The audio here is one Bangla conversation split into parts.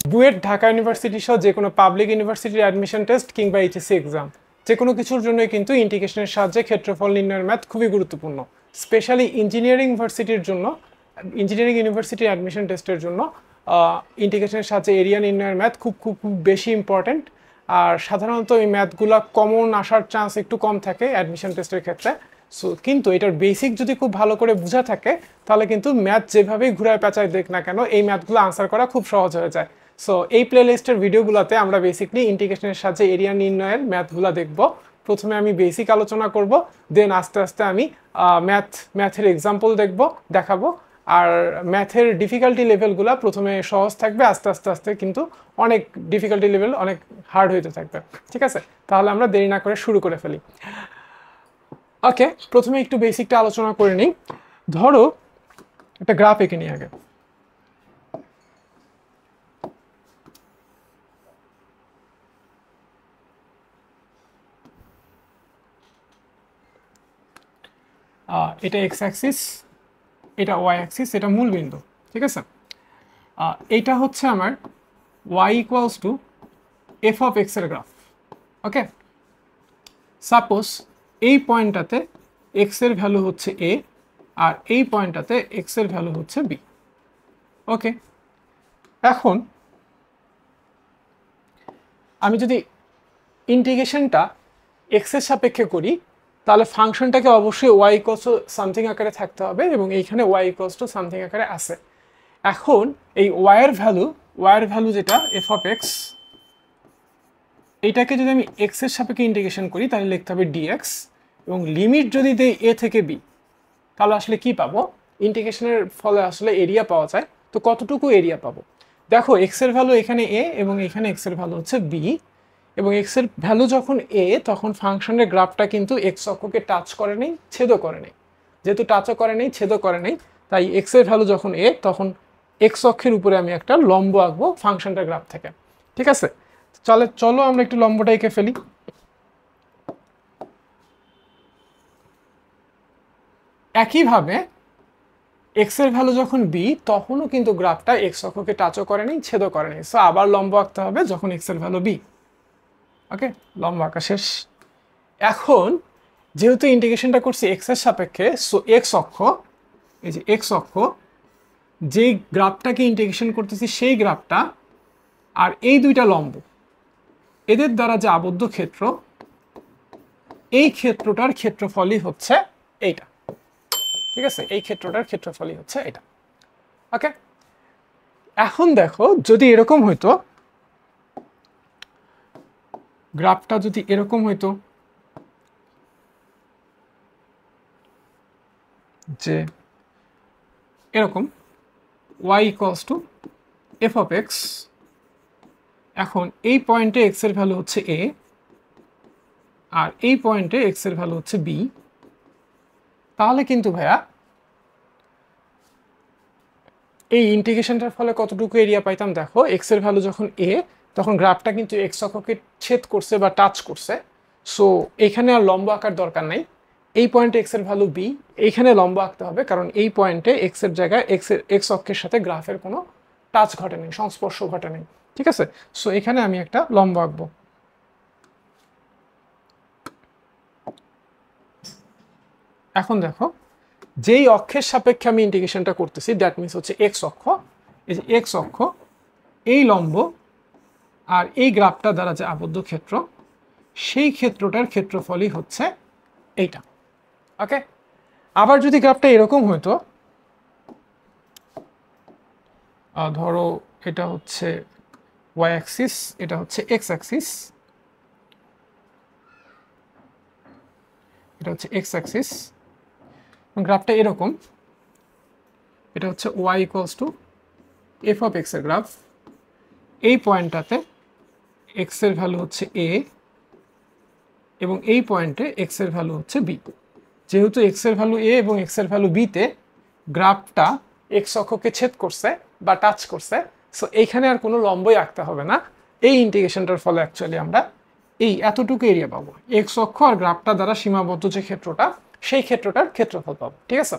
বুয়েট, ঢাকা ইউনিভার্সিটি সহ যে কোনো পাবলিক ইউনিভার্সিটির অ্যাডমিশন টেস্ট কিংবা এইচএসসি এক্সাম, যে কোনো কিছুর জন্যই কিন্তু ইন্টিগ্রেশনের সাহায্যে ক্ষেত্রফল নির্ণয়ের ম্যাথ খুবই গুরুত্বপূর্ণ। স্পেশালি ইঞ্জিনিয়ারিং ইউনিভার্সিটির জন্য, ইঞ্জিনিয়ারিং ইউনিভার্সিটির অ্যাডমিশন টেস্টের জন্য ইন্টিগ্রেশনের সাহায্যে এরিয়া নির্ণয়ের ম্যাথ খুব খুব খুব বেশি ইম্পর্ট্যান্ট। আর সাধারণত এই ম্যাথগুলো কমন আসার চান্স একটু কম থাকে অ্যাডমিশন টেস্টের ক্ষেত্রে। সো কিন্তু এটার বেসিক যদি খুব ভালো করে বোঝা থাকে তাহলে কিন্তু ম্যাথ যেভাবেই ঘুরায় পেঁচায় দেখ না কেন এই ম্যাথগুলো আনসার করা খুব সহজ হয়ে যায়। সো এই প্লেলিস্টের ভিডিওগুলোতে আমরা বেসিকলি ইন্টিগ্রেশনের সাহায্যে এরিয়া নির্ণয়ের ম্যাথগুলো দেখব। প্রথমে আমি বেসিক আলোচনা করব, দেন আস্তে আস্তে আমি ম্যাথের এক্সাম্পল দেখাবো। আর ম্যাথের ডিফিকাল্টি লেভেলগুলো প্রথমে সহজ থাকবে, আস্তে আস্তে আস্তে কিন্তু অনেক ডিফিকাল্টি লেভেল অনেক হার্ড হইতে থাকবে। ঠিক আছে, তাহলে আমরা দেরি না করে শুরু করে ফেলি। ওকে, প্রথমে একটু বেসিকটা আলোচনা করে নিই। ধরো একটা গ্রাফ এঁকে নিই আগে। এটা এক্স অ্যাক্সিস, এটা ওয়াই অ্যাক্সিস, এটা মূল বিন্দু। ঠিক আছে, এইটা হচ্ছে আমার Y equals to F of x এর গ্রাফ। ওকে, সাপোজ এই পয়েন্টটাতে এক্স এর ভ্যালু হচ্ছে এ আর এই পয়েন্টটাতে এক্স এর ভ্যালু হচ্ছে বি। ওকে, এখন আমি যদি ইন্টিগ্রেশনটা এক্স এর সাপেক্ষে করি তাহলে ফাংশনটাকে অবশ্যই ওয়াই ইকুয়ালস টু সামথিং আকারে থাকতে হবে এবং এইখানে ওয়াই ইকুয়ালস টু সামথিং আকারে আছে। এখন এই ওয়াইয়ের ভ্যালু যেটা এফ অফ এক্স, এইটাকে যদি আমি এক্স এর সাপেক্ষে ইন্টিগ্রেশন করি তাহলে লিখতে হবে ডিএক্স, এবং লিমিট যদি দেই এ থেকে বি তাহলে আসলে কি পাবো? ইন্টিগ্রেশনের ফলে আসলে এরিয়া পাওয়া যায়। তো কতটুকু এরিয়া পাবো? দেখো এক্স এর ভ্যালু এখানে এ এবং এখানে এক্স এর ভ্যালু হচ্ছে বি, এবং এক্স এর ভ্যালু যখন এ তখন ফাংশনের গ্রাফটা কিন্তু এক্স অক্ষকে টাচ করে নেই, ছেদও করে নেই। যেহেতু টাচও করে নেই, ছেদও করে নেই, তাই এক্স এর ভ্যালু যখন এ তখন এক্স অক্ষের উপরে আমি একটা লম্ব আঁকবো ফাংশনটার গ্রাফ থেকে। ঠিক আছে, চলো আমরা একটু লম্বটা এঁকে ফেলি। একইভাবে এক্স এর ভ্যালু যখন বি তখনও কিন্তু গ্রাফটা এক্স অক্ষকে টাচও করে নেই, ছেদও করে নেই। সো আবার লম্ব আঁকতে হবে যখন এক্স এর ভ্যালু বি। ওকে, লম্ব আঁকা শেষ। এখন যেহেতু ইন্টিগ্রেশনটা করছি এক্স এর সাপেক্ষে, সো এক্স অক্ষ, এই যে এক্স অক্ষ, যেই গ্রাফটাকে ইন্টিগ্রেশন করতেছি সেই গ্রাফটা আর এই দুইটা লম্ব, এদের দ্বারা যে আবদ্ধ ক্ষেত্র, এই ক্ষেত্রটার ক্ষেত্রফলই হচ্ছে এইটা। ঠিক আছে, এই ক্ষেত্রটার ক্ষেত্রফলই হচ্ছে এটা। ওকে, এখন দেখো যদি এরকম হইতো, গ্রাফটা যদি এরকম হইতো যে এরকম y equals to F of x, এখন এই পয়েন্টে এক্স এর ভ্যালু হচ্ছে এ আর এই পয়েন্টে এক্স এর ভ্যালু হচ্ছে বি, তাহলে কিন্তু ভাইয়া এই ইন্টিগ্রেশনটার ফলে কতটুকু এরিয়া পাইতাম? দেখো এক্স এর ভ্যালু যখন এ তখন গ্রাফটা কিন্তু এক্স অক্ষকে ছেদ করছে বা টাচ করছে। সো এখানে আর লম্ব আঁকার দরকার নাই। এই পয়েন্টে এক্স এর ভ্যালু বি, এইখানে লম্ব আঁকতে হবে কারণ এই পয়েন্টে এক্স এর জায়গায় এক্স অক্ষের সাথে গ্রাফের কোনো টাচ ঘটে নেই, সংস্পর্শ ঘটে নেই। ঠিক আছে, সো এখানে আমি একটা লম্ব আঁকবো। এখন দেখো যেই অক্ষের সাপেক্ষে আমি ইন্টিগ্রেশনটা করতেছি দ্যাট মিনস হচ্ছে এক্স অক্ষ, এই যে এক্স অক্ষ, এই লম্ব আর এই গ্রাফটা দ্বারা যে আবদ্ধ ক্ষেত্র, সেই ক্ষেত্রটার ক্ষেত্রফলই হচ্ছে এইটা। ওকে, আবার যদি গ্রাফটা এরকম হতো, ধরো এটা হচ্ছে ওয়াই অ্যাক্সিস, এটা হচ্ছে এক্স অ্যাক্সিস, এটা হচ্ছে এক্স অ্যাক্সিস, গ্রাফটা এরকম, এটা হচ্ছে Y equals to F of x এর গ্রাফ। এই পয়েন্টটাতে এক্স এর ভ্যালু হচ্ছে এ এবং এই পয়েন্টে এক্স এর ভ্যালু হচ্ছে বি। যেহেতু এক্স এর ভ্যালু এ এবং এক্স এর ভ্যালু বিতে গ্রাফটা এক্স অক্ষকে ছেদ করছে বা টাচ করছে, সো এইখানে আর কোনো লম্বই আঁকতে হবে না। এই ইন্টিগ্রেশনটার ফলে অ্যাকচুয়ালি আমরা এই এতটুকু এরিয়া পাবো, এক্স অক্ষ আর গ্রাফটা দ্বারা সীমাবদ্ধ যে ক্ষেত্রটা, সেই ক্ষেত্রটার ক্ষেত্রফল পাবো। ঠিক আছে,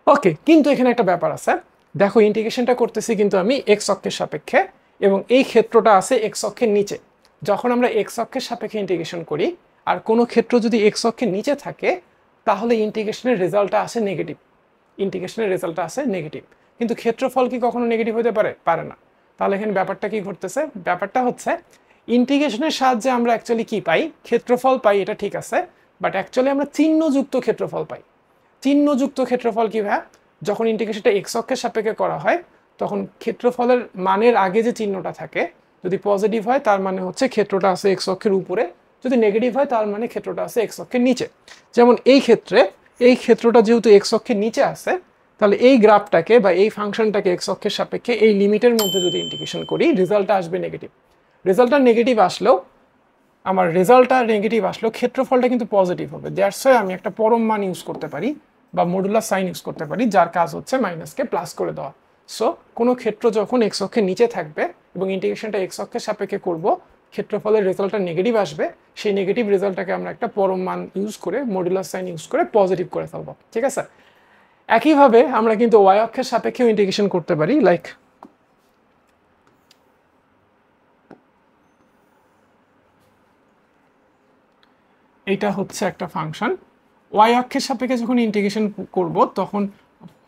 ওকে, কিন্তু এখানে একটা ব্যাপার আছে। দেখো ইন্টিগ্রেশনটা করতেছি কিন্তু আমি এক্স অক্ষের সাপেক্ষে, এবং এই ক্ষেত্রটা আছে এক্স অক্ষের নিচে। যখন আমরা এক্স অক্ষের সাপেক্ষে ইন্টিগ্রেশন করি আর কোনো ক্ষেত্র যদি এক্স অক্ষের নিচে থাকে তাহলে ইন্টিগ্রেশনের রেজাল্টটা আসে নেগেটিভ। ইন্টিগ্রেশনের রেজাল্টটা আসে নেগেটিভ, কিন্তু ক্ষেত্রফল কি কখনো নেগেটিভ হতে পারে? পারে না। তাহলে এখানে ব্যাপারটা কি ঘটতেছে? ব্যাপারটা হচ্ছে ইন্টিগ্রেশনের সাহায্যে আমরা অ্যাকচুয়ালি কি পাই? ক্ষেত্রফল পাই, এটা ঠিক আছে, বাট অ্যাকচুয়ালি আমরা চিহ্নযুক্ত ক্ষেত্রফল পাই। চিহ্নযুক্ত ক্ষেত্রফল কি ভাই? যখন ইন্টিগ্রেশনটা এক্স অক্ষের সাপেক্ষে করা হয় তখন ক্ষেত্রফলের মানের আগে যে চিহ্নটা থাকে যদি পজিটিভ হয় তার মানে হচ্ছে ক্ষেত্রটা আছে এক্স অক্ষের উপরে, যদি নেগেটিভ হয় তার মানে ক্ষেত্রটা আছে এক্স অক্ষের নিচে। যেমন এই ক্ষেত্রে এই ক্ষেত্রটা যেহেতু এক্স অক্ষের নিচে আছে তাহলে এই গ্রাফটাকে বা এই ফাংশনটাকে এক্স অক্ষের সাপেক্ষে এই লিমিটের মধ্যে যদি ইন্টিগ্রেশন করি রেজাল্টটা আসবে নেগেটিভ। রেজাল্টটা নেগেটিভ আসলেও ক্ষেত্রফলটা কিন্তু পজিটিভ হবে। দ্যাটস ওয়াই আমি একটা পরম মান ইউজ করতে পারি বা মডুলার সাইন ইউজ করতে পারি যার কাজ হচ্ছে মাইনাসকে প্লাস করে দেওয়া। সো কোনো ক্ষেত্র যখন এক্স অক্ষের নিচে থাকবে এবং ইন্টিগ্রেশনটা এক্স অক্ষের সাপেক্ষে করব, ক্ষেত্রফলের রেজাল্টটা নেগেটিভ আসবে, সেই নেগেটিভ রেজাল্টটাকে আমরা একটা পরম মান ইউজ করে মডুলার সাইন ইউজ করে পজিটিভ করে ফেলবো। ঠিক আছে? একইভাবে আমরা কিন্তু ওয়াই অক্ষের সাপেক্ষেও ইন্টিগ্রেশন করতে পারি। লাইক এইটা হচ্ছে একটা ফাংশন, ওয়াই অক্ষের সাপেক্ষে যখন ইন্টিগ্রেশন করব তখন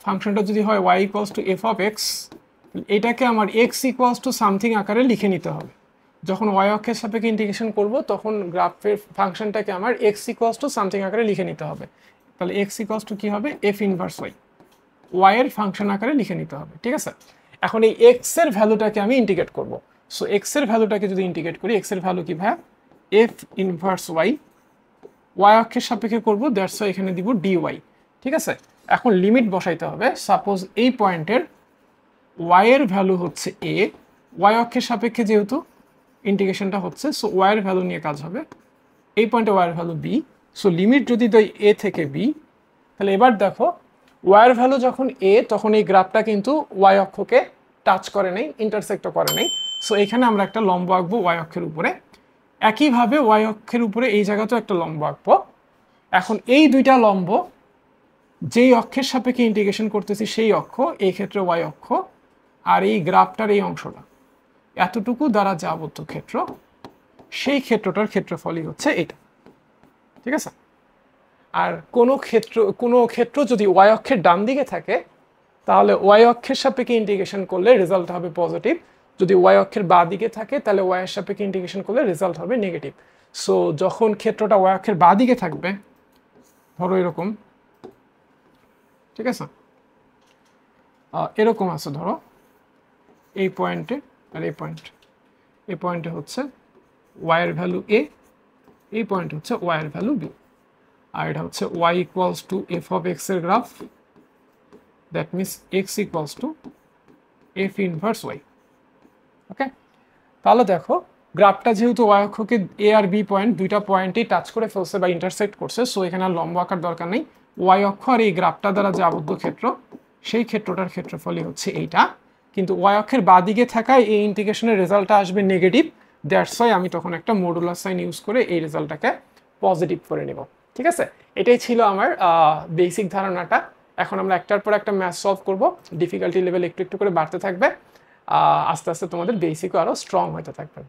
ফাংশনটা যদি হয় Y equals to F of X, এটাকে আমার এক্স ইকুয়ালস টু সামথিং আকারে লিখে নিতে হবে। যখন ওয়াই অক্ষের সাপেক্ষে ইন্টিগ্রেশন করব তখন গ্রাফের ফাংশনটাকে আমার এক্স ইকুয়ালস টু সামথিং আকারে লিখে নিতে হবে। তাহলে এক্স ইকুয়ালস টু কী হবে? এফ ইনভার্স ওয়াই, ওয়াই এর ফাংশন আকারে লিখে নিতে হবে। ঠিক আছে? এখন এই এক্স এর ভ্যালুটাকে আমি ইন্টিগ্রেট করব। সো এক্স এর ভ্যালুটাকে যদি ইন্টিগ্রেট করি, এক্স এর ভ্যালু কি ভাই? এফ ইনভার্স ওয়াই, ওয়াই অক্ষের সাপেক্ষে করবো, দ্যাটস ওয়াই এখানে দিব ডিওয়াই। ঠিক আছে? এখন লিমিট বসাইতে হবে। সাপোজ এই পয়েন্টের ওয়াই এর ভ্যালু হচ্ছে এ, ওয়াই অক্ষের সাপেক্ষে যেহেতু ইন্টিগ্রেশনটা হচ্ছে সো ওয়াই এর ভ্যালু নিয়ে কাজ হবে। এই পয়েন্টে ওয়াই এর ভ্যালু বি, সো লিমিট যদি দেয় এ থেকে বি, তাহলে এবার দেখো ওয়াই এর ভ্যালু যখন এ তখন এই গ্রাফটা কিন্তু ওয়াই অক্ষকে টাচ করে নেই, ইন্টারসেক্টও করে নেই। সো এখানে আমরা একটা লম্ব আঁকবো ওয়াই অক্ষের উপরে। একইভাবে ওয়াই অক্ষের উপরে এই জায়গাতেও একটা লম্ব আঁকবো। এখন এই দুইটা লম্ব যেই অক্ষের সাপেক্ষে ইন্টিগ্রেশন করতেছি সেই অক্ষ, এই ক্ষেত্রে ওয়াই অক্ষ, আর এই গ্রাফটার এই অংশটা এতটুকু দ্বারা যে আবদ্ধ ক্ষেত্র সেই ক্ষেত্রটার ক্ষেত্রফলই হচ্ছে এটা। ঠিক আছে? আর কোনো ক্ষেত্র যদি ওয়াই অক্ষের ডান দিকে থাকে তাহলে ওয়াই অক্ষের সাপেক্ষে ইন্টিগ্রেশন করলে রেজাল্ট হবে পজিটিভ, যদি ওয়াই অক্ষের বাঁ দিকে থাকে তাহলে ওয়াই এর সাপেক্ষে ইন্টিগ্রেশন করলে রেজাল্ট হবে নেগেটিভ। সো যখন ক্ষেত্রটা ওয়াই অক্ষের বাঁ দিকে থাকবে, ধরো এরকম, ঠিক আছে, এরকম আছে ধরো এই পয়েন্টে আর এই পয়েন্টে হচ্ছে ওয়াই এর ভ্যালু এ, এই পয়েন্টে হচ্ছে ওয়াই এর ভ্যালু বি, আর এটা হচ্ছে Y equals to F of x এর graph, that means x equals to f inverse y. Okay? তাহলে দেখো গ্রাফটা যেহেতু ওয়াই অক্ষকে এ আর বি পয়েন্ট দুইটা পয়েন্টেই টাচ করে ফেলছে বা ইন্টারসেক্ট করছে, সো এখানে আর লম্ব আঁকার দরকার নেই। ওয়াই অক্ষ আর এই গ্রাফটা দ্বারা যে আবদ্ধ ক্ষেত্র সেই ক্ষেত্রটার ক্ষেত্রফলই হচ্ছে এইটা, কিন্তু ওয়াই অক্ষের বাঁ দিকে থাকায় এই ইন্টিগ্রেশনের রেজাল্টটা আসবে নেগেটিভ। দ্যাটস ওয়াই আমি তখন একটা মডুলার সাইন ইউজ করে এই রেজাল্টটাকে পজিটিভ করে নেব। ঠিক আছে? এটাই ছিল আমার বেসিক ধারণাটা। এখন আমরা একটার পর একটা ম্যাথ সলভ করব, ডিফিকাল্টি লেভেল একটু একটু করে বাড়তে থাকবে, আস্তে আস্তে তোমাদের বেসিকও আরও স্ট্রং হতে থাকবে।